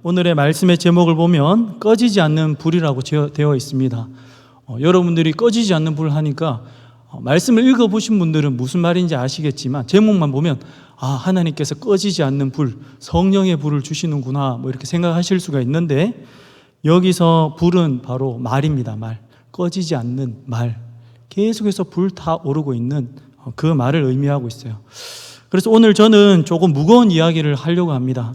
오늘의 말씀의 제목을 보면 꺼지지 않는 불이라고 되어 있습니다. 여러분들이 꺼지지 않는 불 하니까 말씀을 읽어보신 분들은 무슨 말인지 아시겠지만 제목만 보면 하나님께서 꺼지지 않는 불, 성령의 불을 주시는구나 이렇게 생각하실 수가 있는데, 여기서 불은 바로 말입니다. 말, 꺼지지 않는 말, 계속해서 불 타 오르고 있는 그 말을 의미하고 있어요. 그래서 오늘 저는 조금 무거운 이야기를 하려고 합니다.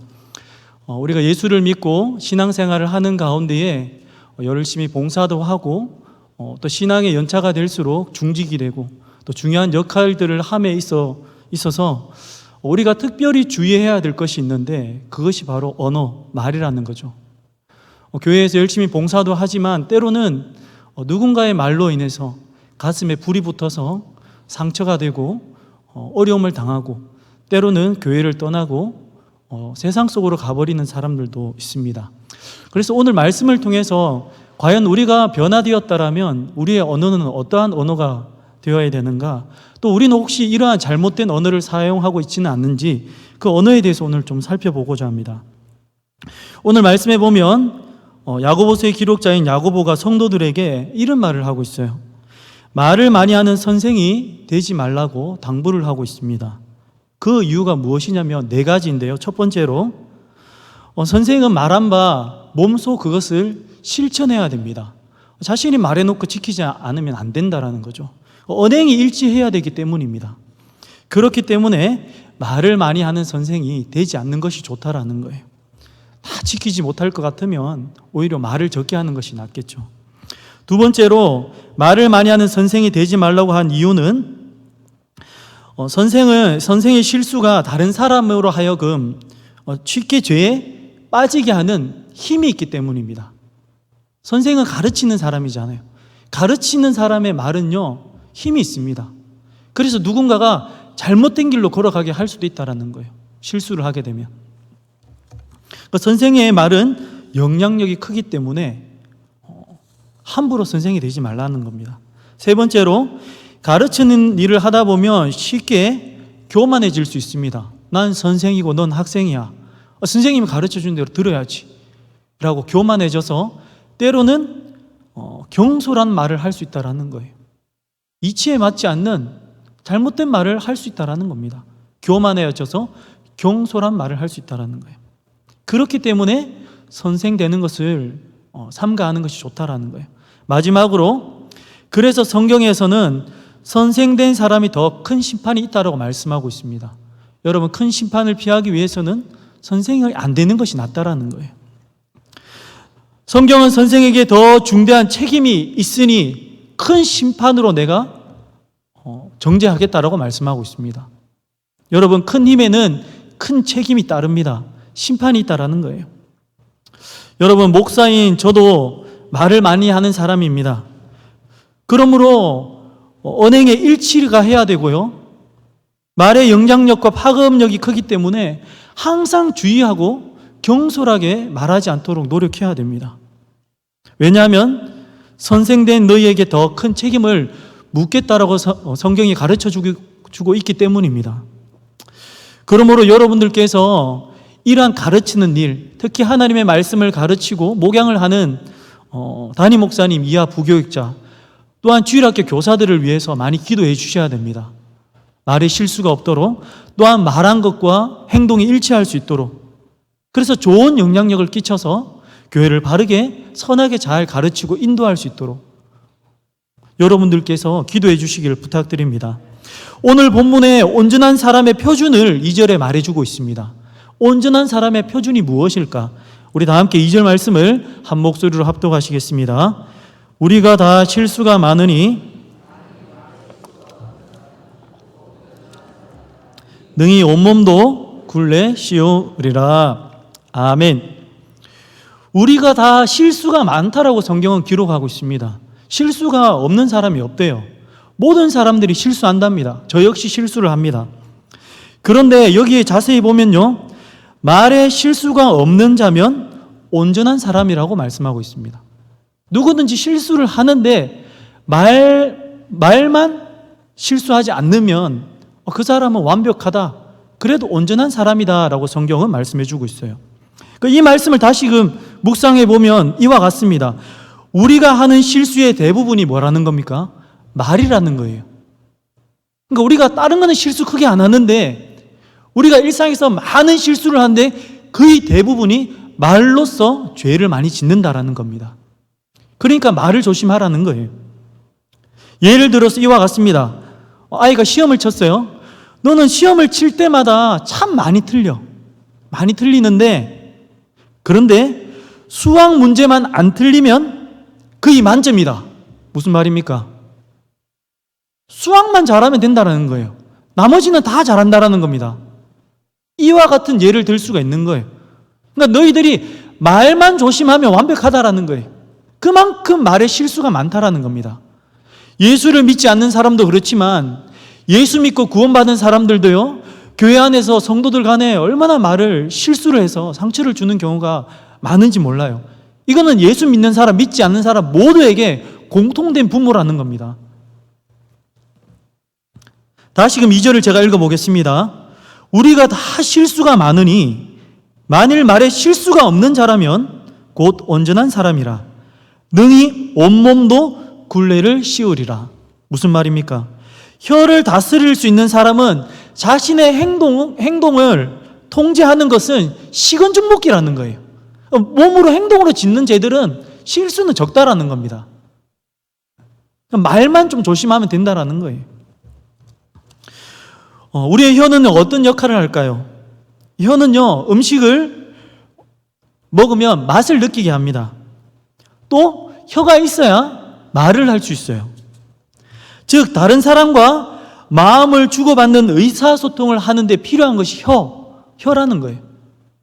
우리가 예수를 믿고 신앙생활을 하는 가운데에 열심히 봉사도 하고 또 신앙의 연차가 될수록 중직이 되고 또 중요한 역할들을 함에 있어서 우리가 특별히 주의해야 될 것이 있는데, 그것이 바로 언어, 말이라는 거죠. 교회에서 열심히 봉사도 하지만 때로는 누군가의 말로 인해서 가슴에 불이 붙어서 상처가 되고 어려움을 당하고 때로는 교회를 떠나고 세상 속으로 가버리는 사람들도 있습니다. 그래서 오늘 말씀을 통해서 과연 우리가 변화되었다라면 우리의 언어는 어떠한 언어가 되어야 되는가, 또 우리는 혹시 이러한 잘못된 언어를 사용하고 있지는 않는지 그 언어에 대해서 오늘 좀 살펴보고자 합니다. 오늘 말씀에 보면 야고보서의 기록자인 야고보가 성도들에게 이런 말을 하고 있어요. 말을 많이 하는 선생이 되지 말라고 당부를 하고 있습니다. 그 이유가 무엇이냐면 네 가지인데요. 첫 번째로 선생은 말한 바 몸소 그것을 실천해야 됩니다. 자신이 말해놓고 지키지 않으면 안 된다라는 거죠. 언행이 일치해야 되기 때문입니다. 그렇기 때문에 말을 많이 하는 선생이 되지 않는 것이 좋다라는 거예요. 다 지키지 못할 것 같으면 오히려 말을 적게 하는 것이 낫겠죠. 두 번째로 말을 많이 하는 선생이 되지 말라고 한 이유는 선생의 실수가 다른 사람으로 하여금 쉽게 죄에 빠지게 하는 힘이 있기 때문입니다. 선생은 가르치는 사람이잖아요. 가르치는 사람의 말은요, 힘이 있습니다. 그래서 누군가가 잘못된 길로 걸어가게 할 수도 있다는 거예요. 실수를 하게 되면. 선생의 말은 영향력이 크기 때문에 함부로 선생이 되지 말라는 겁니다. 세 번째로, 가르치는 일을 하다 보면 쉽게 교만해질 수 있습니다. 난 선생이고 넌 학생이야. 선생님이 가르쳐준 대로 들어야지 라고 교만해져서 때로는 경솔한 말을 할 수 있다는 거예요. 이치에 맞지 않는 잘못된 말을 할 수 있다는 겁니다. 교만해져서 경솔한 말을 할 수 있다는 거예요. 그렇기 때문에 선생 되는 것을 삼가하는 것이 좋다라는 거예요. 마지막으로, 그래서 성경에서는 선생된 사람이 더 큰 심판이 있다고 말씀하고 있습니다. 여러분, 큰 심판을 피하기 위해서는 선생이 안 되는 것이 낫다라는 거예요. 성경은 선생에게 더 중대한 책임이 있으니 큰 심판으로 내가 정죄하겠다라고 말씀하고 있습니다. 여러분, 큰 힘에는 큰 책임이 따릅니다. 심판이 있다라는 거예요. 여러분, 목사인 저도 말을 많이 하는 사람입니다. 그러므로 언행의 일치가 해야 되고요, 말의 영향력과 파급력이 크기 때문에 항상 주의하고 경솔하게 말하지 않도록 노력해야 됩니다. 왜냐하면 선생된 너희에게 더 큰 책임을 묻겠다라고 성경이 가르쳐주고 있기 때문입니다. 그러므로 여러분들께서 이러한 가르치는 일, 특히 하나님의 말씀을 가르치고 목양을 하는 담임 목사님 이하 부교육자, 또한 주일학교 교사들을 위해서 많이 기도해 주셔야 됩니다. 말에 실수가 없도록, 또한 말한 것과 행동이 일치할 수 있도록, 그래서 좋은 영향력을 끼쳐서 교회를 바르게 선하게 잘 가르치고 인도할 수 있도록 여러분들께서 기도해 주시기를 부탁드립니다. 오늘 본문에 온전한 사람의 표준을 2절에 말해주고 있습니다. 온전한 사람의 표준이 무엇일까? 우리 다 함께 2절 말씀을 한 목소리로 합독하시겠습니다. 우리가 다 실수가 많으니 능히 온몸도 굴레 씌우리라. 아멘. 우리가 다 실수가 많다라고 성경은 기록하고 있습니다. 실수가 없는 사람이 없대요. 모든 사람들이 실수한답니다. 저 역시 실수를 합니다. 그런데 여기에 자세히 보면요, 말에 실수가 없는 자면 온전한 사람이라고 말씀하고 있습니다. 누구든지 실수를 하는데 말만 실수하지 않으면 그 사람은 완벽하다, 그래도 온전한 사람이다 라고 성경은 말씀해 주고 있어요. 이 말씀을 다시금 묵상해 보면 이와 같습니다. 우리가 하는 실수의 대부분이 뭐라는 겁니까? 말이라는 거예요. 그러니까 우리가 다른 거는 실수 크게 안 하는데 우리가 일상에서 많은 실수를 하는데 거의 대부분이 말로써 죄를 많이 짓는다라는 겁니다. 그러니까 말을 조심하라는 거예요. 예를 들어서 이와 같습니다. 아이가 시험을 쳤어요. 너는 시험을 칠 때마다 참 많이 틀려. 많이 틀리는데 그런데 수학 문제만 안 틀리면 거의 만점이다. 무슨 말입니까? 수학만 잘하면 된다는 거예요. 나머지는 다 잘한다는 겁니다. 이와 같은 예를 들 수가 있는 거예요. 그러니까 너희들이 말만 조심하면 완벽하다라는 거예요. 그만큼 말에 실수가 많다라는 겁니다. 예수를 믿지 않는 사람도 그렇지만 예수 믿고 구원받은 사람들도요, 교회 안에서 성도들 간에 얼마나 말을 실수를 해서 상처를 주는 경우가 많은지 몰라요. 이거는 예수 믿는 사람, 믿지 않는 사람 모두에게 공통된 분모라는 겁니다. 다시금 2절을 제가 읽어보겠습니다. 우리가 다 실수가 많으니 만일 말에 실수가 없는 자라면 곧 온전한 사람이라 능히 온몸도 굴레를 씌우리라. 무슨 말입니까? 혀를 다스릴 수 있는 사람은 자신의 행동을 통제하는 것은 식은죽먹기라는 거예요. 몸으로 행동으로 짓는 죄들은 실수는 적다라는 겁니다. 말만 좀 조심하면 된다라는 거예요. 우리의 혀는 어떤 역할을 할까요? 혀는요, 음식을 먹으면 맛을 느끼게 합니다. 또 혀가 있어야 말을 할 수 있어요. 즉 다른 사람과 마음을 주고받는 의사소통을 하는데 필요한 것이 혀라는 거예요.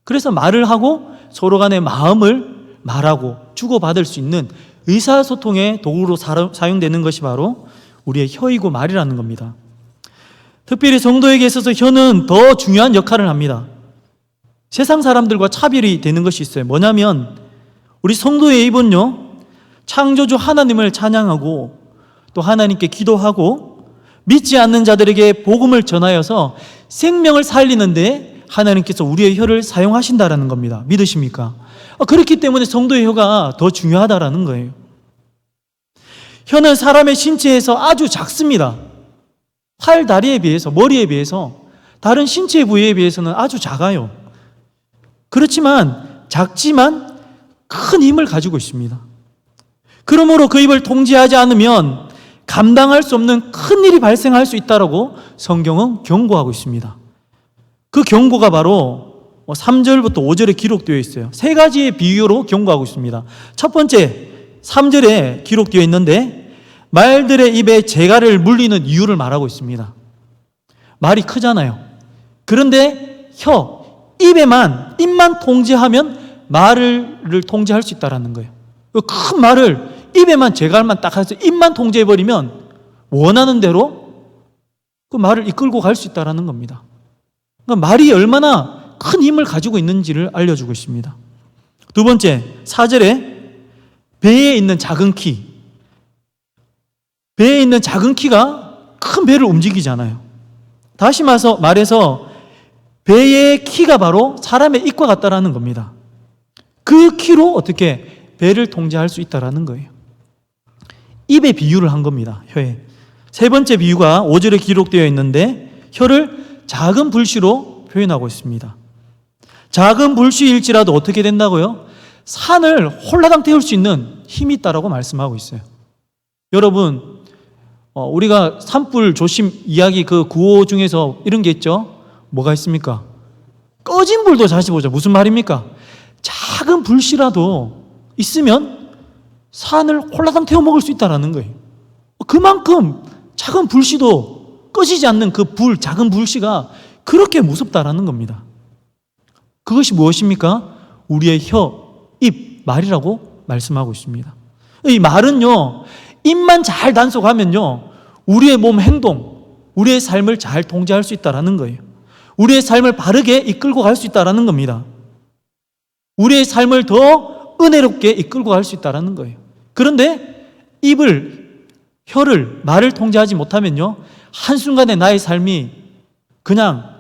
그래서 말을 하고 서로 간의 마음을 말하고 주고받을 수 있는 의사소통의 도구로 사용되는 것이 바로 우리의 혀이고 말이라는 겁니다. 특별히 성도에게 있어서 혀는 더 중요한 역할을 합니다. 세상 사람들과 차별이 되는 것이 있어요. 뭐냐면 우리 성도의 입은요, 창조주 하나님을 찬양하고 또 하나님께 기도하고 믿지 않는 자들에게 복음을 전하여서 생명을 살리는데 하나님께서 우리의 혀를 사용하신다라는 겁니다. 믿으십니까? 그렇기 때문에 성도의 혀가 더 중요하다라는 거예요. 혀는 사람의 신체에서 아주 작습니다. 팔, 다리에 비해서, 머리에 비해서, 다른 신체 부위에 비해서는 아주 작아요. 그렇지만 작지만 큰 힘을 가지고 있습니다. 그러므로 그 입을 통제하지 않으면 감당할 수 없는 큰 일이 발생할 수 있다고 성경은 경고하고 있습니다. 그 경고가 바로 3절부터 5절에 기록되어 있어요. 세 가지의 비유로 경고하고 있습니다. 첫 번째, 3절에 기록되어 있는데 말들의 입에 재갈을 물리는 이유를 말하고 있습니다. 말이 크잖아요. 그런데 입만 통제하면 말을 통제할 수 있다는 거예요. 큰 말을 입에만 재갈만 딱 해서 입만 통제해버리면 원하는 대로 그 말을 이끌고 갈 수 있다는 겁니다. 그러니까 말이 얼마나 큰 힘을 가지고 있는지를 알려주고 있습니다. 두 번째, 4절에 배에 있는 작은 키. 배에 있는 작은 키가 큰 배를 움직이잖아요. 다시 말해서 배의 키가 바로 사람의 입과 같다라는 겁니다. 그 키로 어떻게 배를 통제할 수 있다라는 거예요. 입에 비유를 한 겁니다. 혀에. 세 번째 비유가 5절에 기록되어 있는데 혀를 작은 불씨로 표현하고 있습니다. 작은 불씨일지라도 어떻게 된다고요? 산을 홀라당 태울 수 있는 힘이 있다라고 말씀하고 있어요. 여러분, 우리가 산불 조심 이야기 그 구호 중에서 이런 게 있죠? 뭐가 있습니까? 꺼진 불도 다시 보자. 무슨 말입니까? 작은 불씨라도 있으면 산을 홀라당 태워 먹을 수 있다는 거예요. 그만큼 작은 불씨도 꺼지지 않는 그 작은 불씨가 그렇게 무섭다라는 겁니다. 그것이 무엇입니까? 우리의 입, 말이라고 말씀하고 있습니다. 이 말은요, 입만 잘 단속하면요, 우리의 몸 행동, 우리의 삶을 잘 통제할 수 있다는 거예요. 우리의 삶을 바르게 이끌고 갈 수 있다는 겁니다. 우리의 삶을 더 은혜롭게 이끌고 갈 수 있다는 거예요. 그런데 혀를, 말을 통제하지 못하면요, 한순간에 나의 삶이 그냥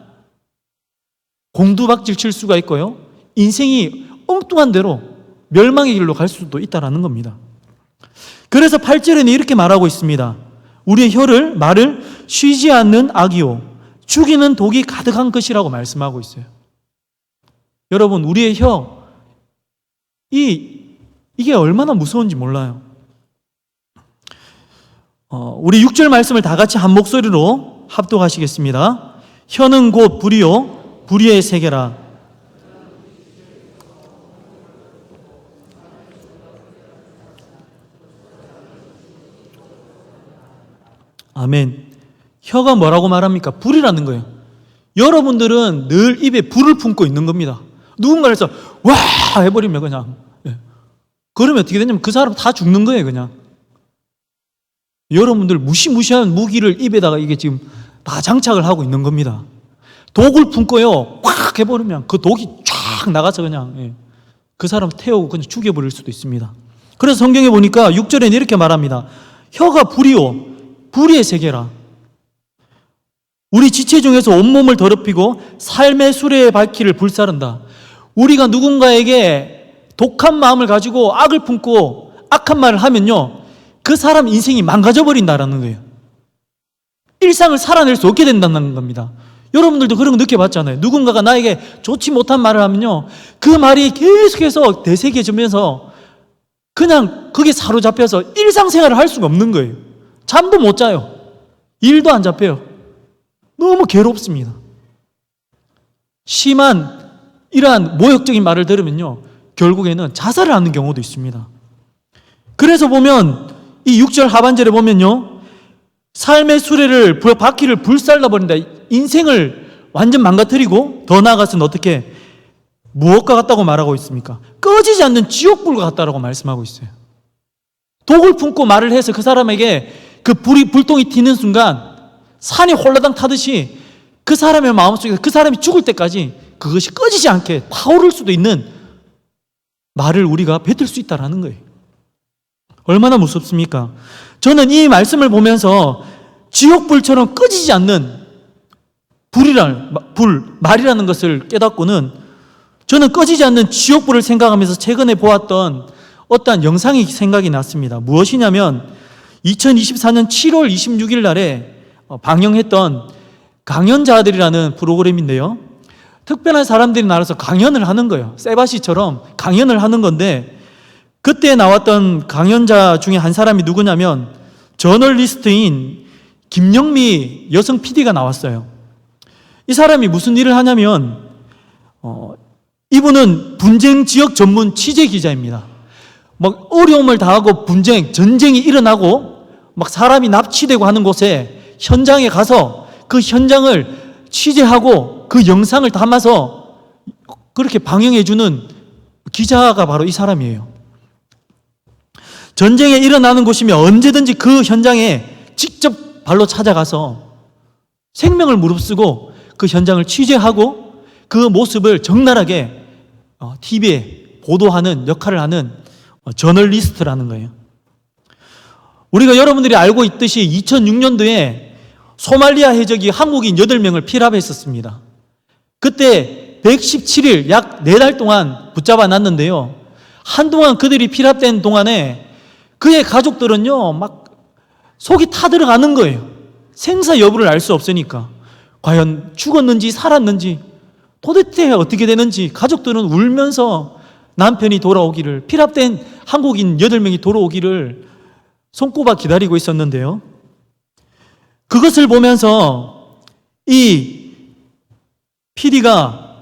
공두박질 칠 수가 있고요, 인생이 엉뚱한 대로 멸망의 길로 갈 수도 있다는 겁니다. 그래서 8절에는 이렇게 말하고 있습니다. 우리의 말을 쉬지 않는 악이요 죽이는 독이 가득한 것이라고 말씀하고 있어요. 여러분, 우리의 이게 얼마나 무서운지 몰라요. 우리 6절 말씀을 다 같이 한 목소리로 합독하시겠습니다. 혀는 곧 불이요 불의의 세계라. 아멘. 혀가 뭐라고 말합니까? 불이라는 거예요. 여러분들은 늘 입에 불을 품고 있는 겁니다. 누군가를 해서 와 해버리면 그냥 그러면 어떻게 되냐면 그 사람 다 죽는 거예요. 그냥 여러분들 무시무시한 무기를 입에다가 이게 지금 다 장착을 하고 있는 겁니다. 독을 품고요 꽉 해버리면 그 독이 쫙 나가서 그냥 그 사람 태우고 그냥 죽여버릴 수도 있습니다. 그래서 성경에 보니까 6절에는 이렇게 말합니다. 혀가 불이요 불의의 세계라. 우리 지체 중에서 온몸을 더럽히고 삶의 수레의 발길을 불사른다. 우리가 누군가에게 독한 마음을 가지고 악을 품고 악한 말을 하면요 그 사람 인생이 망가져버린다라는 거예요. 일상을 살아낼 수 없게 된다는 겁니다. 여러분들도 그런 거 느껴봤잖아요. 누군가가 나에게 좋지 못한 말을 하면요 그 말이 계속해서 되새겨지면서 그냥 그게 사로잡혀서 일상생활을 할 수가 없는 거예요. 잠도 못 자요. 일도 안 잡혀요. 너무 괴롭습니다. 심한 이러한 모욕적인 말을 들으면요 결국에는 자살을 하는 경우도 있습니다. 그래서 보면 이 6절 하반절에 보면요 삶의 수레를 바퀴를 불살라 버린다. 인생을 완전 망가뜨리고 더 나아가서는 어떻게 무엇과 같다고 말하고 있습니까? 꺼지지 않는 지옥불과 같다라고 말씀하고 있어요. 독을 품고 말을 해서 그 사람에게 그 불똥이 튀는 순간 산이 홀라당 타듯이 그 사람의 마음속에서 그 사람이 죽을 때까지 그것이 꺼지지 않게 타오를 수도 있는 말을 우리가 뱉을 수 있다는 거예요. 얼마나 무섭습니까? 저는 이 말씀을 보면서 지옥불처럼 꺼지지 않는 말이라는 것을 깨닫고는 저는 꺼지지 않는 지옥불을 생각하면서 최근에 보았던 어떠한 영상이 생각이 났습니다. 무엇이냐면 2024년 7월 26일 날에 방영했던 강연자들이라는 프로그램인데요 특별한 사람들이 나와서 강연을 하는 거예요. 세바시처럼 강연을 하는 건데 그때 나왔던 강연자 중에 한 사람이 누구냐면 저널리스트인 김영미 여성 PD가 나왔어요. 이 사람이 무슨 일을 하냐면 이분은 분쟁 지역 전문 취재 기자입니다. 막 어려움을 당하고 전쟁이 일어나고 막 사람이 납치되고 하는 곳에 현장에 가서 그 현장을 취재하고 그 영상을 담아서 그렇게 방영해주는 기자가 바로 이 사람이에요. 전쟁이 일어나는 곳이면 언제든지 그 현장에 직접 발로 찾아가서 생명을 무릅쓰고 그 현장을 취재하고 그 모습을 적나라하게 TV에 보도하는 역할을 하는 저널리스트라는 거예요. 우리가 여러분들이 알고 있듯이 2006년도에 소말리아 해적이 한국인 8명을 피랍했었습니다. 그때 117일 약 4달 동안 붙잡아 놨는데요 한동안 그들이 피랍된 동안에 그의 가족들은요 막 속이 타들어가는 거예요. 생사 여부를 알 수 없으니까 과연 죽었는지 살았는지 도대체 어떻게 되는지 가족들은 울면서 남편이 돌아오기를 피랍된 한국인 8명이 돌아오기를 손꼽아 기다리고 있었는데요 그것을 보면서 이 PD가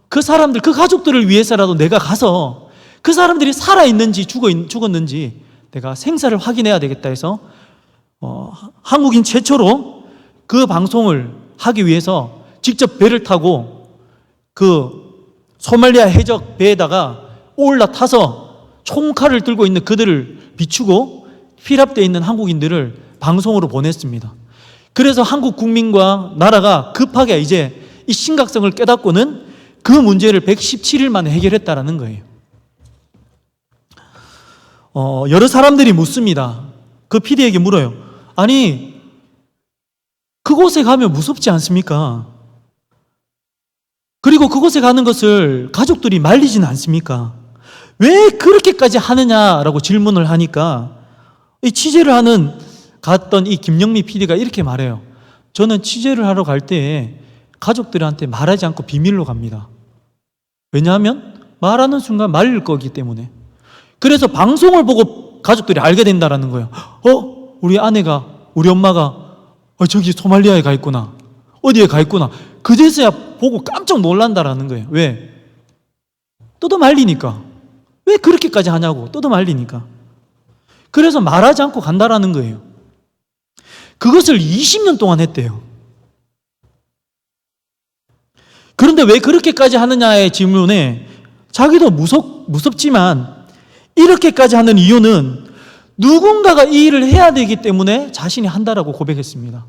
그 사람들 그 가족들을 위해서라도 내가 가서 그 사람들이 살아있는지 죽었는지 내가 생사를 확인해야 되겠다 해서 한국인 최초로 그 방송을 하기 위해서 직접 배를 타고 그 소말리아 해적 배에다가 올라타서 총칼을 들고 있는 그들을 비추고 피랍되어 있는 한국인들을 방송으로 보냈습니다. 그래서 한국 국민과 나라가 급하게 이제 이 심각성을 깨닫고는 그 문제를 117일 만에 해결했다라는 거예요. 여러 사람들이 묻습니다. 그 PD에게 물어요. 아니 그곳에 가면 무섭지 않습니까? 그리고 그곳에 가는 것을 가족들이 말리지는 않습니까? 왜 그렇게까지 하느냐라고 질문을 하니까 이 취재를 갔던 이 김영미 PD가 이렇게 말해요. 저는 취재를 하러 갈 때 가족들한테 말하지 않고 비밀로 갑니다. 왜냐하면 말하는 순간 말릴 거기 때문에. 그래서 방송을 보고 가족들이 알게 된다라는 거예요. 우리 아내가, 우리 엄마가 저기 소말리아에 가 있구나. 어디에 가 있구나. 그제서야 보고 깜짝 놀란다라는 거예요. 왜? 뜯어 말리니까. 왜 그렇게까지 하냐고. 뜯어 말리니까. 그래서 말하지 않고 간다라는 거예요. 그것을 20년 동안 했대요. 그런데 왜 그렇게까지 하느냐의 질문에 자기도 무섭지만 이렇게까지 하는 이유는 누군가가 이 일을 해야 되기 때문에 자신이 한다라고 고백했습니다.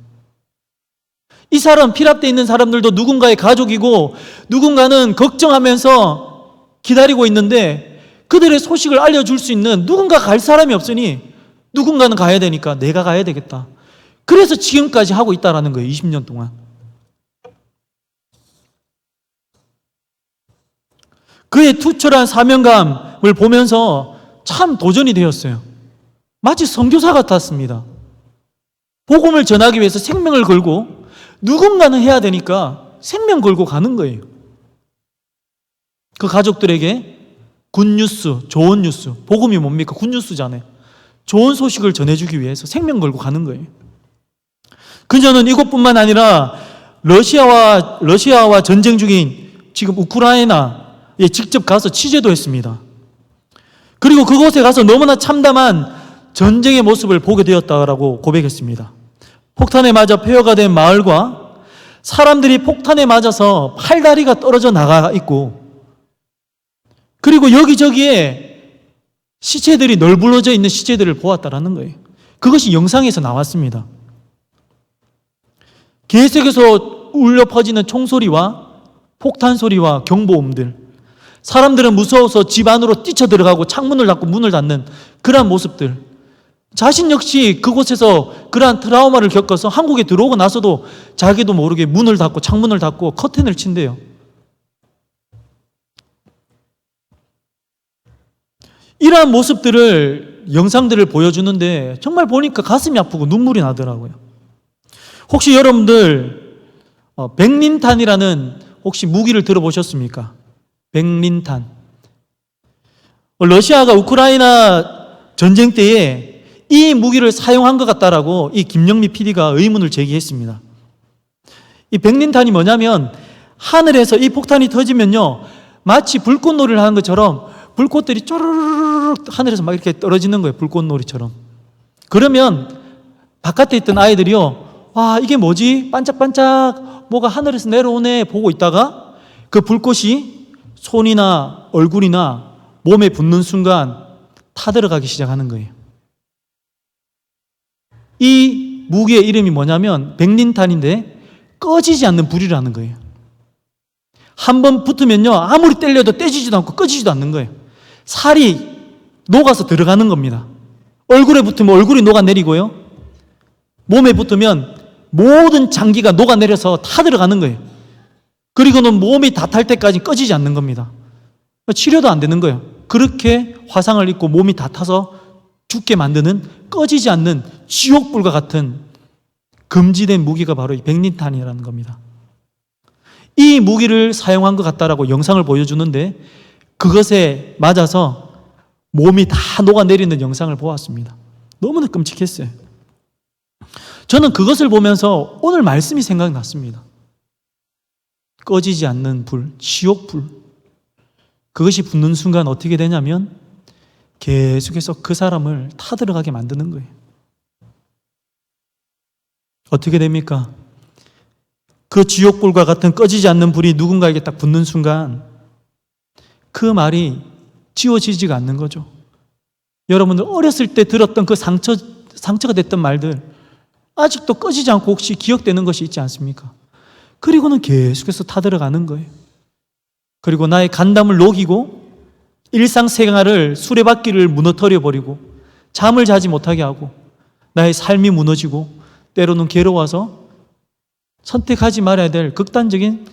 이 사람, 피랍되어 있는 사람들도 누군가의 가족이고 누군가는 걱정하면서 기다리고 있는데 그들의 소식을 알려줄 수 있는 누군가 갈 사람이 없으니 누군가는 가야 되니까 내가 가야 되겠다. 그래서 지금까지 하고 있다라는 거예요. 20년 동안. 그의 투철한 사명감을 보면서 참 도전이 되었어요. 마치 선교사 같았습니다. 복음을 전하기 위해서 생명을 걸고 누군가는 해야 되니까 생명 걸고 가는 거예요. 그 가족들에게 굿뉴스, 좋은 뉴스, 복음이 뭡니까? 굿뉴스잖아요. 좋은 소식을 전해주기 위해서 생명 걸고 가는 거예요. 그녀는 이곳뿐만 아니라 러시아와 전쟁 중인 지금 우크라이나에 직접 가서 취재도 했습니다. 그리고 그곳에 가서 너무나 참담한 전쟁의 모습을 보게 되었다고 고백했습니다. 폭탄에 맞아 폐허가 된 마을과 사람들이 폭탄에 맞아서 팔다리가 떨어져 나가 있고 그리고 여기저기에 시체들이 널브러져 있는 시체들을 보았다라는 거예요. 그것이 영상에서 나왔습니다. 계속해서 울려 퍼지는 총소리와 폭탄 소리와 경보음들, 사람들은 무서워서 집 안으로 뛰쳐들어가고 창문을 닫고 문을 닫는 그러한 모습들, 자신 역시 그곳에서 그러한 트라우마를 겪어서 한국에 들어오고 나서도 자기도 모르게 문을 닫고 창문을 닫고 커튼을 친대요. 이러한 모습들을, 영상들을 보여주는데 정말 보니까 가슴이 아프고 눈물이 나더라고요. 혹시 여러분들 백린탄이라는 혹시 무기를 들어보셨습니까? 백린탄. 러시아가 우크라이나 전쟁 때에 이 무기를 사용한 것 같다라고 이 김영미 PD가 의문을 제기했습니다. 이 백린탄이 뭐냐면 하늘에서 이 폭탄이 터지면요 마치 불꽃놀이를 하는 것처럼 불꽃들이 쪼르르르 하늘에서 막 이렇게 떨어지는 거예요. 불꽃놀이처럼. 그러면 바깥에 있던 아이들이요, 와 이게 뭐지? 반짝반짝 뭐가 하늘에서 내려오네 보고 있다가 그 불꽃이 손이나 얼굴이나 몸에 붙는 순간 타들어가기 시작하는 거예요. 이 무기의 이름이 뭐냐면 백린탄인데 꺼지지 않는 불이라는 거예요. 한번 붙으면요 아무리 때려도 떼지지도 않고 꺼지지도 않는 거예요. 살이 녹아서 들어가는 겁니다. 얼굴에 붙으면 얼굴이 녹아내리고요, 몸에 붙으면 모든 장기가 녹아내려서 타들어가는 거예요. 그리고는 몸이 다 탈 때까지 꺼지지 않는 겁니다. 치료도 안 되는 거예요. 그렇게 화상을 입고 몸이 다 타서 죽게 만드는 꺼지지 않는 지옥불과 같은 금지된 무기가 바로 이 백린탄이라는 겁니다. 이 무기를 사용한 것 같다라고 영상을 보여주는데 그것에 맞아서 몸이 다 녹아내리는 영상을 보았습니다. 너무나 끔찍했어요. 저는 그것을 보면서 오늘 말씀이 생각났습니다. 꺼지지 않는 불, 지옥불. 그것이 붙는 순간 어떻게 되냐면 계속해서 그 사람을 타들어가게 만드는 거예요. 어떻게 됩니까? 그 지옥불과 같은 꺼지지 않는 불이 누군가에게 딱 붙는 순간 그 말이 지워지지가 않는 거죠. 여러분들 어렸을 때 들었던 그 상처가 됐던 말들 아직도 꺼지지 않고 혹시 기억되는 것이 있지 않습니까? 그리고는 계속해서 타들어가는 거예요. 그리고 나의 간담을 녹이고 일상생활을 수레바퀴를 무너뜨려 버리고 잠을 자지 못하게 하고 나의 삶이 무너지고 때로는 괴로워서 선택하지 말아야 될 극단적인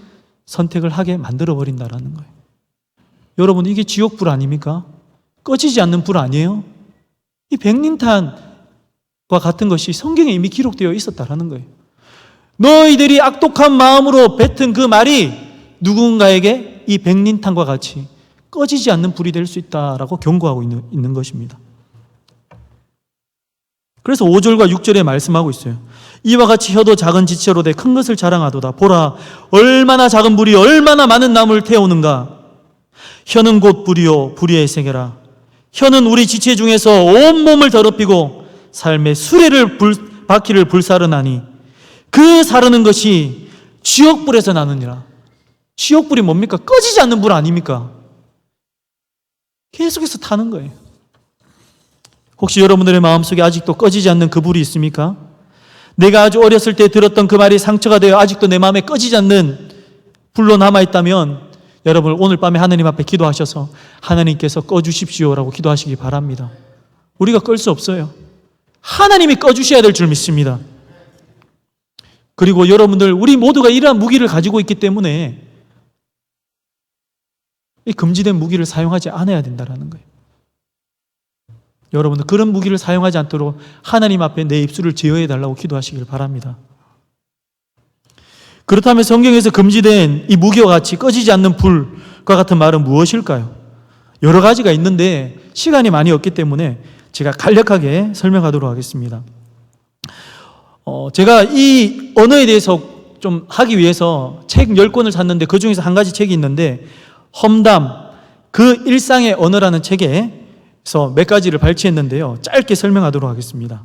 선택을 하게 만들어버린다라는 거예요. 여러분, 이게 지옥불 아닙니까? 꺼지지 않는 불 아니에요? 이 백린탄과 같은 것이 성경에 이미 기록되어 있었다라는 거예요. 너희들이 악독한 마음으로 뱉은 그 말이 누군가에게 이 백린탄과 같이 꺼지지 않는 불이 될 수 있다라고 경고하고 있는 것입니다. 그래서 5절과 6절에 말씀하고 있어요. 이와 같이 혀도 작은 지체로 돼 큰 것을 자랑하도다. 보라, 얼마나 작은 불이 얼마나 많은 나무를 태우는가. 혀는 곧 불이요 불의의 세계라. 혀는 우리 지체 중에서 온몸을 더럽히고 삶의 수레를 바퀴를 불사르나니 그 사르는 것이 지옥불에서 나느니라. 지옥불이 뭡니까? 꺼지지 않는 불 아닙니까? 계속해서 타는 거예요. 혹시 여러분들의 마음속에 아직도 꺼지지 않는 그 불이 있습니까? 내가 아주 어렸을 때 들었던 그 말이 상처가 되어 아직도 내 마음에 꺼지지 않는 불로 남아있다면 여러분 오늘 밤에 하나님 앞에 기도하셔서 하나님께서 꺼주십시오라고 기도하시기 바랍니다. 우리가 끌 수 없어요. 하나님이 꺼주셔야 될 줄 믿습니다. 그리고 여러분들, 우리 모두가 이러한 무기를 가지고 있기 때문에 이 금지된 무기를 사용하지 않아야 된다는 거예요. 여러분들, 그런 무기를 사용하지 않도록 하나님 앞에 내 입술을 제어해 달라고 기도하시길 바랍니다. 그렇다면 성경에서 금지된 이 무기와 같이 꺼지지 않는 불과 같은 말은 무엇일까요? 여러 가지가 있는데 시간이 많이 없기 때문에 제가 간략하게 설명하도록 하겠습니다. 제가 이 언어에 대해서 좀 하기 위해서 책 10권을 샀는데 그 중에서 한 가지 책이 있는데 험담, 그 일상의 언어라는 책에서 몇 가지를 발췌했는데요. 짧게 설명하도록 하겠습니다.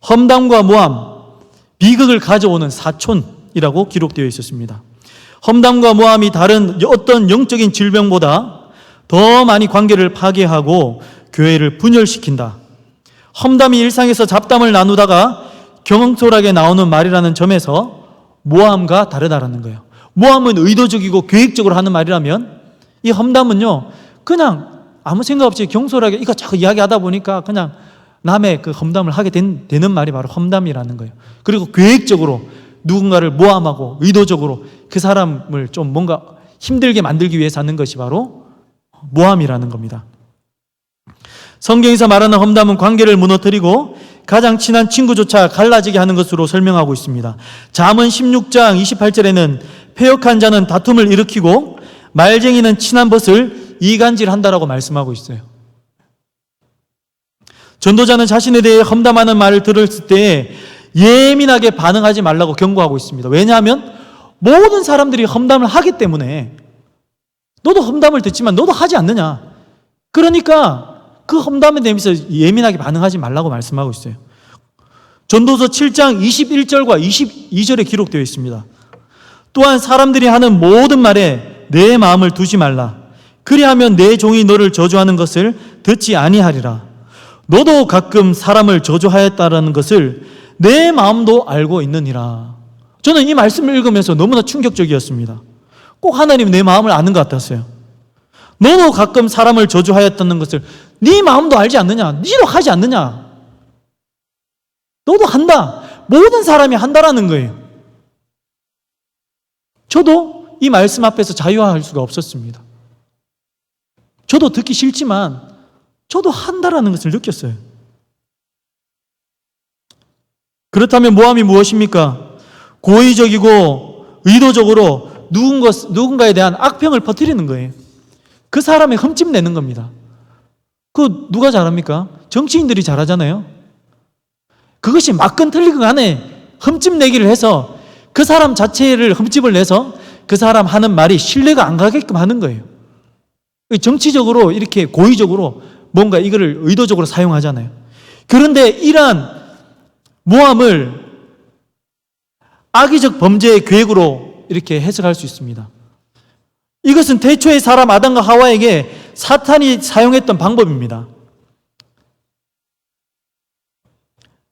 험담과 모함, 비극을 가져오는 사촌이라고 기록되어 있었습니다. 험담과 모함이 다른 어떤 영적인 질병보다 더 많이 관계를 파괴하고 교회를 분열시킨다. 험담이 일상에서 잡담을 나누다가 경솔하게 나오는 말이라는 점에서 모함과 다르다라는 거예요. 모함은 의도적이고 계획적으로 하는 말이라면 이 험담은요, 그냥 아무 생각 없이 경솔하게 이것저것 이야기하다 보니까 그냥 남의 그 험담을 하게 되는 말이 바로 험담이라는 거예요. 그리고 계획적으로 누군가를 모함하고 의도적으로 그 사람을 좀 뭔가 힘들게 만들기 위해서 하는 것이 바로 모함이라는 겁니다. 성경에서 말하는 험담은 관계를 무너뜨리고 가장 친한 친구조차 갈라지게 하는 것으로 설명하고 있습니다. 잠언 16장 28절에는 패역한 자는 다툼을 일으키고 말쟁이는 친한 벗을 이간질한다라고 말씀하고 있어요. 전도자는 자신에 대해 험담하는 말을 들었을 때 예민하게 반응하지 말라고 경고하고 있습니다. 왜냐하면 모든 사람들이 험담을 하기 때문에 너도 험담을 듣지만 너도 하지 않느냐. 그러니까 그 험담에 대해서 예민하게 반응하지 말라고 말씀하고 있어요. 전도서 7장 21절과 22절에 기록되어 있습니다. 또한 사람들이 하는 모든 말에 내 마음을 두지 말라. 그리하면 내 종이 너를 저주하는 것을 듣지 아니하리라. 너도 가끔 사람을 저주하였다라는 것을 내 마음도 알고 있느니라. 저는 이 말씀을 읽으면서 너무나 충격적이었습니다. 꼭 하나님 내 마음을 아는 것 같았어요. 너도 가끔 사람을 저주하였다는 것을 네 마음도 알지 않느냐? 네도 하지 않느냐? 너도 한다. 모든 사람이 한다라는 거예요. 저도 이 말씀 앞에서 자유할 수가 없었습니다. 저도 듣기 싫지만 저도 한다라는 것을 느꼈어요. 그렇다면 모함이 무엇입니까? 고의적이고 의도적으로 누군가에 대한 악평을 퍼뜨리는 거예요. 그 사람의 흠집 내는 겁니다. 그 누가 잘합니까? 정치인들이 잘하잖아요. 그것이 맞건 틀리건 간에 흠집 내기를 해서 그 사람 자체를 흠집을 내서 그 사람 하는 말이 신뢰가 안 가게끔 하는 거예요. 정치적으로 이렇게 고의적으로 뭔가 이거를 의도적으로 사용하잖아요. 그런데 이러한 모함을 악의적 범죄의 계획으로 이렇게 해석할 수 있습니다. 이것은 태초의 사람 아담과 하와에게 사탄이 사용했던 방법입니다.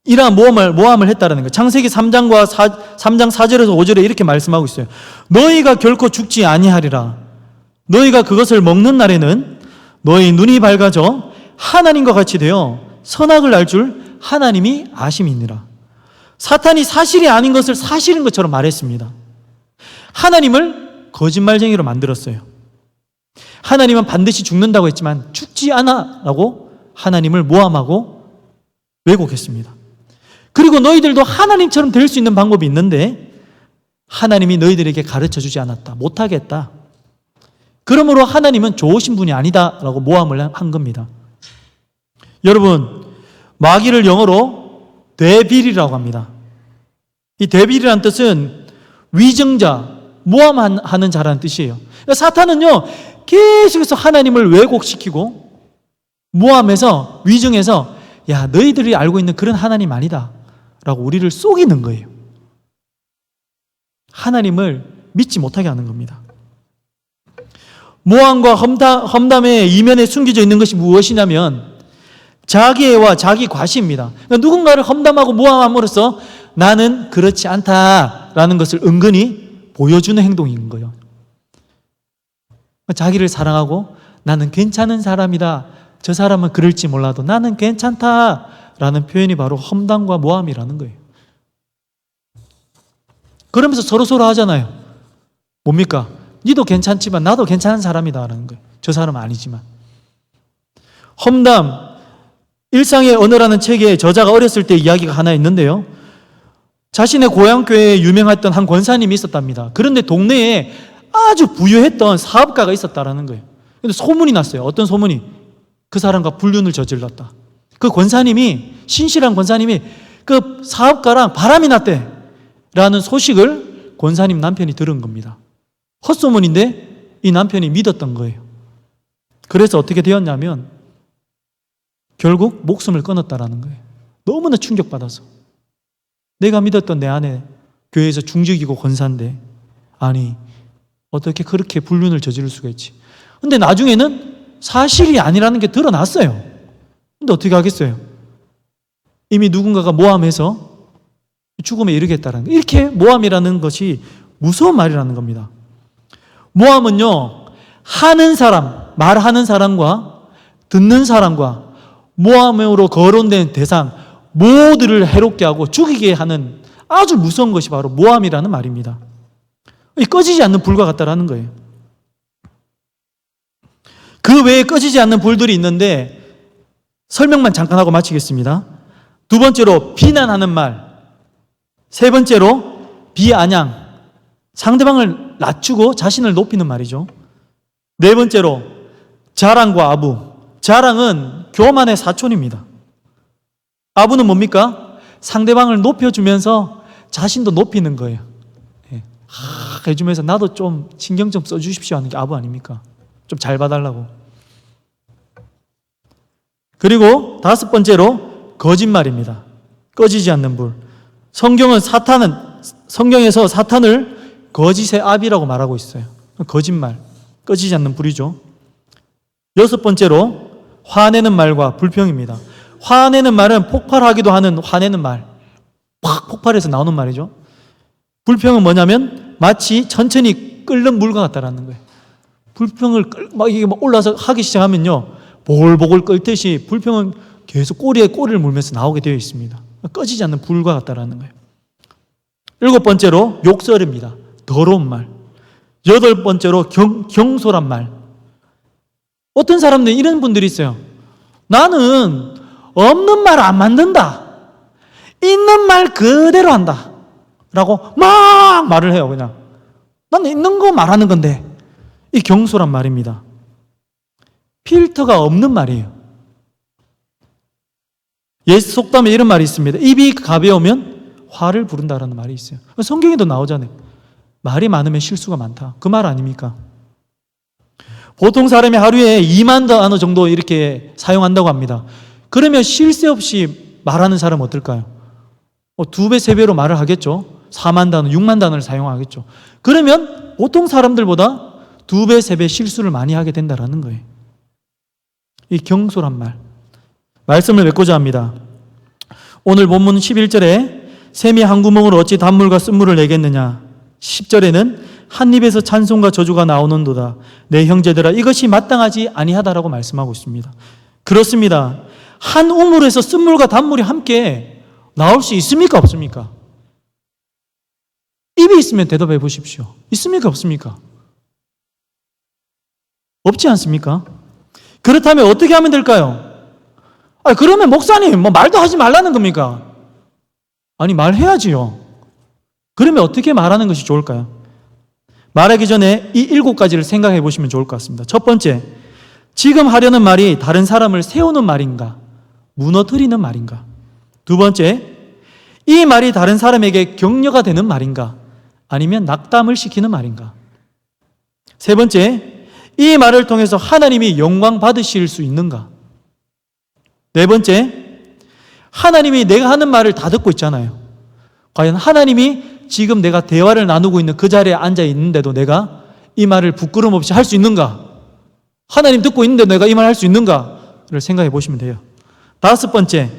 이러한 모함을 했다는 거예요. 창세기 3장 4절에서 5절에 이렇게 말씀하고 있어요. 너희가 결코 죽지 아니하리라. 너희가 그것을 먹는 날에는 너희 눈이 밝아져 하나님과 같이 되어 선악을 알 줄 하나님이 아심이니라. 사탄이 사실이 아닌 것을 사실인 것처럼 말했습니다. 하나님을 거짓말쟁이로 만들었어요. 하나님은 반드시 죽는다고 했지만 죽지 않아 라고 하나님을 모함하고 왜곡했습니다. 그리고 너희들도 하나님처럼 될 수 있는 방법이 있는데 하나님이 너희들에게 가르쳐주지 않았다. 못하겠다. 그러므로 하나님은 좋으신 분이 아니다 라고 모함을 한 겁니다. 여러분, 마귀를 영어로 데빌이라고 합니다. 이 데빌이라는 뜻은 위증자, 모함하는 자라는 뜻이에요. 그러니까 사탄은요, 계속해서 하나님을 왜곡시키고 모함해서 위증해서 야, 너희들이 알고 있는 그런 하나님 아니다 라고 우리를 속이는 거예요. 하나님을 믿지 못하게 하는 겁니다. 모함과 험담의 이면에 숨겨져 있는 것이 무엇이냐면 자기애와 자기 과시입니다. 그러니까 누군가를 험담하고 모함함으로써 나는 그렇지 않다라는 것을 은근히 보여주는 행동인 거예요. 자기를 사랑하고 나는 괜찮은 사람이다. 저 사람은 그럴지 몰라도 나는 괜찮다라는 표현이 바로 험담과 모함이라는 거예요. 그러면서 서로 하잖아요. 뭡니까? 니도 괜찮지만 나도 괜찮은 사람이다라는 거예요. 저 사람은 아니지만. 험담, 일상의 언어라는 책에 저자가 어렸을 때 이야기가 하나 있는데요. 자신의 고향교회에 유명했던 한 권사님이 있었답니다. 그런데 동네에 아주 부유했던 사업가가 있었다라는 거예요. 근데 소문이 났어요. 어떤 소문이? 그 사람과 불륜을 저질렀다. 그 권사님이, 신실한 권사님이 그 사업가랑 바람이 났대 라는 소식을 권사님 남편이 들은 겁니다. 헛소문인데 이 남편이 믿었던 거예요. 그래서 어떻게 되었냐면 결국 목숨을 끊었다라는 거예요. 너무나 충격받아서. 내가 믿었던 내 아내 교회에서 중직이고 권사인데 아니 어떻게 그렇게 불륜을 저지를 수가 있지. 근데 나중에는 사실이 아니라는 게 드러났어요. 근데 어떻게 하겠어요? 이미 누군가가 모함해서 죽음에 이르겠다는 거예요. 이렇게 모함이라는 것이 무서운 말이라는 겁니다. 모함은요, 하는 사람, 말하는 사람과 듣는 사람과 모함으로 거론된 대상 모두를 해롭게 하고 죽이게 하는 아주 무서운 것이 바로 모함이라는 말입니다. 꺼지지 않는 불과 같다라는 거예요. 그 외에 꺼지지 않는 불들이 있는데 설명만 잠깐 하고 마치겠습니다. 두 번째로 비난하는 말, 세 번째로 비아냥, 상대방을 낮추고 자신을 높이는 말이죠. 네 번째로 자랑과 아부, 자랑은 교만의 사촌입니다. 아부는 뭡니까? 상대방을 높여주면서 자신도 높이는 거예요. 해주면서 나도 좀 신경 좀 써주십시오 하는 게 아부 아닙니까? 좀 잘 봐달라고. 그리고 다섯 번째로 거짓말입니다. 꺼지지 않는 불. 성경에서 사탄을 거짓의 아비라고 말하고 있어요. 거짓말, 꺼지지 않는 불이죠. 여섯 번째로 화내는 말과 불평입니다. 화내는 말은 폭발하기도 하는 화내는 말, 팍 폭발해서 나오는 말이죠. 불평은 뭐냐면 마치 천천히 끓는 물과 같다라는 거예요. 불평을 이게 올라서 하기 시작하면요, 보글보글 끓듯이 불평은 계속 꼬리에 꼬리를 물면서 나오게 되어 있습니다. 꺼지지 않는 불과 같다라는 거예요. 일곱 번째로 욕설입니다. 더러운 말. 여덟 번째로 경솔한 말. 어떤 사람들은 이런 분들이 있어요. 나는 없는 말 안 만든다. 있는 말 그대로 한다. 라고 막 말을 해요, 그냥. 나는 있는 거 말하는 건데. 이 경솔한 말입니다. 필터가 없는 말이에요. 예수 속담에 이런 말이 있습니다. 입이 가벼우면 화를 부른다라는 말이 있어요. 성경에도 나오잖아요. 말이 많으면 실수가 많다. 그 말 아닙니까? 보통 사람이 하루에 2만 단어 정도 이렇게 사용한다고 합니다. 그러면 쉴 새 없이 말하는 사람은 어떨까요? 2배, 3배로 말을 하겠죠. 4만 단어, 6만 단어를 사용하겠죠. 그러면 보통 사람들보다 2배, 3배 실수를 많이 하게 된다는 거예요. 이 경솔한 말. 말씀을 맺고자 합니다. 오늘 본문 11절에 샘이 한 구멍으로 어찌 단물과 쓴물을 내겠느냐. 10절에는 한 입에서 찬송과 저주가 나오는도다. 내 형제들아 이것이 마땅하지 아니하다라고 말씀하고 있습니다. 그렇습니다. 한 우물에서 쓴물과 단물이 함께 나올 수 있습니까? 없습니까? 입이 있으면 대답해 보십시오. 있습니까? 없습니까? 없지 않습니까? 그렇다면 어떻게 하면 될까요? 그러면 목사님, 말도 하지 말라는 겁니까? 아니, 말해야지요. 그러면 어떻게 말하는 것이 좋을까요? 말하기 전에 이 7가지를 생각해 보시면 좋을 것 같습니다. 첫 번째, 지금 하려는 말이 다른 사람을 세우는 말인가? 무너뜨리는 말인가? 두 번째, 이 말이 다른 사람에게 격려가 되는 말인가? 아니면 낙담을 시키는 말인가? 세 번째, 이 말을 통해서 하나님이 영광 받으실 수 있는가? 네 번째, 하나님이 내가 하는 말을 다 듣고 있잖아요. 과연 하나님이 지금 내가 대화를 나누고 있는 그 자리에 앉아 있는데도 내가 이 말을 부끄럼 없이 할 수 있는가? 하나님 듣고 있는데 내가 이 말 할 수 있는가를 생각해 보시면 돼요. 다섯 번째,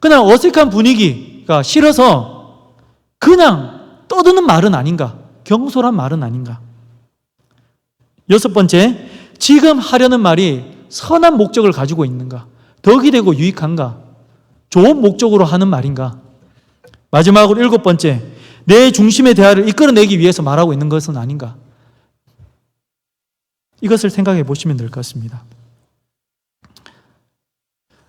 그냥 어색한 분위기가 싫어서 그냥 떠드는 말은 아닌가? 경솔한 말은 아닌가? 여섯 번째, 지금 하려는 말이 선한 목적을 가지고 있는가? 덕이 되고 유익한가? 좋은 목적으로 하는 말인가? 마지막으로 7번째, 내 중심의 대화를 이끌어내기 위해서 말하고 있는 것은 아닌가? 이것을 생각해 보시면 될 것 같습니다.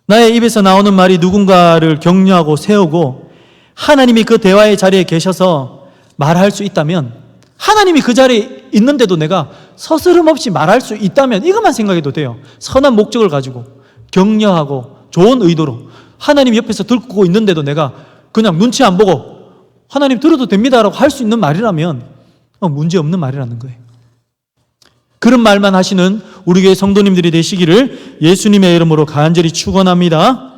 나의 입에서 나오는 말이 누군가를 격려하고 세우고 하나님이 그 대화의 자리에 계셔서 말할 수 있다면, 하나님이 그 자리에 있는데도 내가 서스럼 없이 말할 수 있다면 이것만 생각해도 돼요. 선한 목적을 가지고 격려하고 좋은 의도로 하나님 옆에서 듣고 있는데도 내가 그냥 눈치 안 보고 하나님 들어도 됩니다라고 할 수 있는 말이라면 문제없는 말이라는 거예요. 그런 말만 하시는 우리 교회 성도님들이 되시기를 예수님의 이름으로 간절히 축원합니다.